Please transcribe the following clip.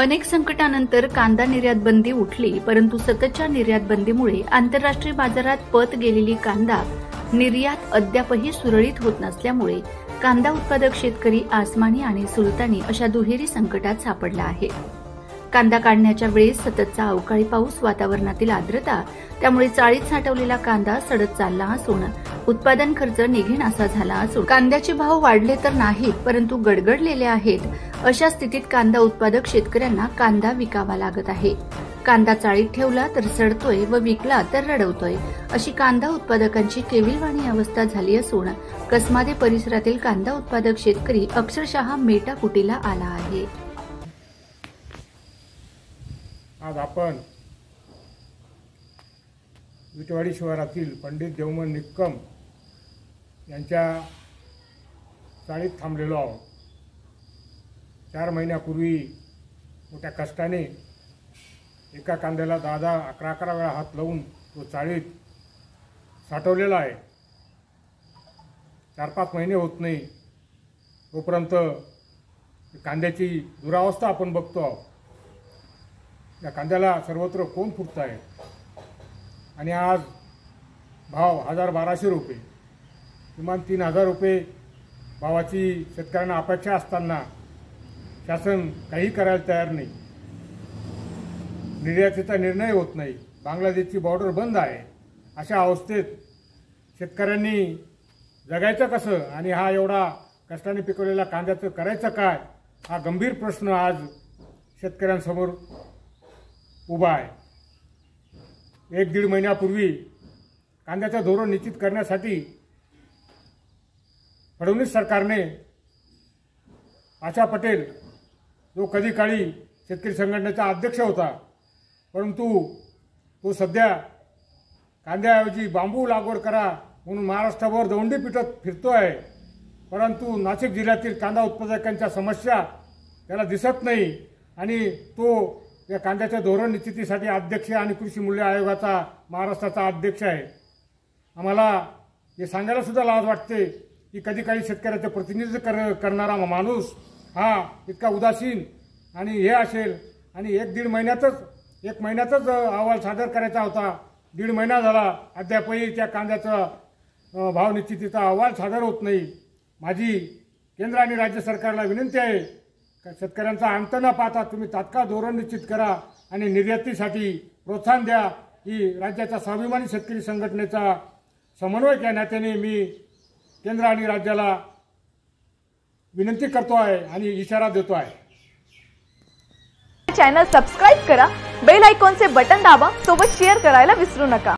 अनेक संकटानंतर कांदा निर्यात बंदी उठली, परंतु सततच्या निर्यात बंदीमुळे आंतरराष्ट्रीय बाजारात पत गेलेली कांदा निर्यात अद्यापही सुरळीत होत नसल्यामुळे कांदा उत्पादक शेतकरी आसमानी आणि सुलतानी अशा दुहेरी संकटात सापडला आहे। कांदा काढण्याच्या वेळेस सततचा अवकाळी पाऊस, वातावरणातील आर्द्रता त्यामुळे चाळीत साठवलेला कांदा सडत चालला असून उत्पादन खर्च निघेनासा झाला असून कांद्याचे भाव वाढले तर नाहीत, परंतु गडगडलेले आहेत। अशा स्थितीत कांदा उत्पादक शेतकऱ्यांना कांदा विकावा लागत आहे। कांदा चाळीत ठेवला तर सडतोय व विकला तर रडवतोय, अशी कांदा उत्पादकांची केविलवाणी अवस्था झाली असून कसमादे परिसरातील कांदा उत्पादक शेतकरी अक्षरशः मेटाकुटीला आला आहे। आज आपण विटवाडी शिवारातील पंडित देवमन निक्कम यांच्या चाळीत थांबलेलो आहोत। 4 महिन्यापूर्वी मोठ्या कष्टाने एका कांद्याला 10-11 वेळा हात लावून तो चाळीत साठवलेला आहे। 4-5 महिने होत नाही तोपर्यंत कांद्याची दुरावस्था आपण बघतो आहोत। या कांद्याला सर्वत्र कोण फुटत आहे आणि आज भाव 1000-1200 रुपये, किमान 3000 रुपये भावाची शेतकऱ्यांना अपेक्षा असताना शासन काही करायला तयार नाही। निर्यातीचा निर्णय होत नाही, बांगलादेशची बॉर्डर बंद आहे। अशा अवस्थेत शेतकऱ्यांनी जगायचं कसं आणि हा एवढा कष्टाने पिकवलेला कांद्याचं करायचं काय, हा गंभीर प्रश्न आज शेतकऱ्यांसमोर उभा आहे। 1-1.5 महिन्यापूर्वी कांद्याचं धोरण निश्चित करण्यासाठी फडणवीस सरकारने आशा पटेल, जो कधी काळी शेतकरी संघटनेचा अध्यक्ष होता, परंतु तो सध्या कांद्याऐवजी बांबू लागवड करा म्हणून महाराष्ट्राभर दौंडी पिटत फिरतो आहे, परंतु नाशिक जिल्ह्यातील कांदा उत्पादकांच्या समस्या त्याला दिसत नाही आणि तो या कांद्याच्या धोरण निश्चितीसाठी अध्यक्ष आणि कृषी मूल्य आयोगाचा महाराष्ट्राचा अध्यक्ष आहे। आम्हाला हे सांगायला सुद्धा लाज वाटते की कधी काही शेतकऱ्याचे प्रतिनिधित्व करणारा माणूस हा इतका उदासीन आणि हे असेल आणि 1-1.5 महिन्यातच अहवाल सादर करायचा होता। 1.5 महिना झाला, अद्यापही त्या कांद्याचा भाव निश्चितीचा अहवाल सादर होत नाही। माझी केंद्र आणि राज्य सरकारला विनंती आहे, शेतकऱ्यांचा अंत न पाहता तुम्ही तात्काळ धोरण निश्चित करा आणि निर्यातीसाठी प्रोत्साहन द्या। ही राज्याच्या स्वाभिमानी शेतकरी संघटनेचा समन्वयक या नात्याने मी केंद्र आणि राज्याला विनंती करतो आहे आणि इशारा देतो आहे। चॅनल सबस्क्राइब करा, बेल आयकॉनचे बटन दाबा, सोबत शेअर करायला विसरू नका।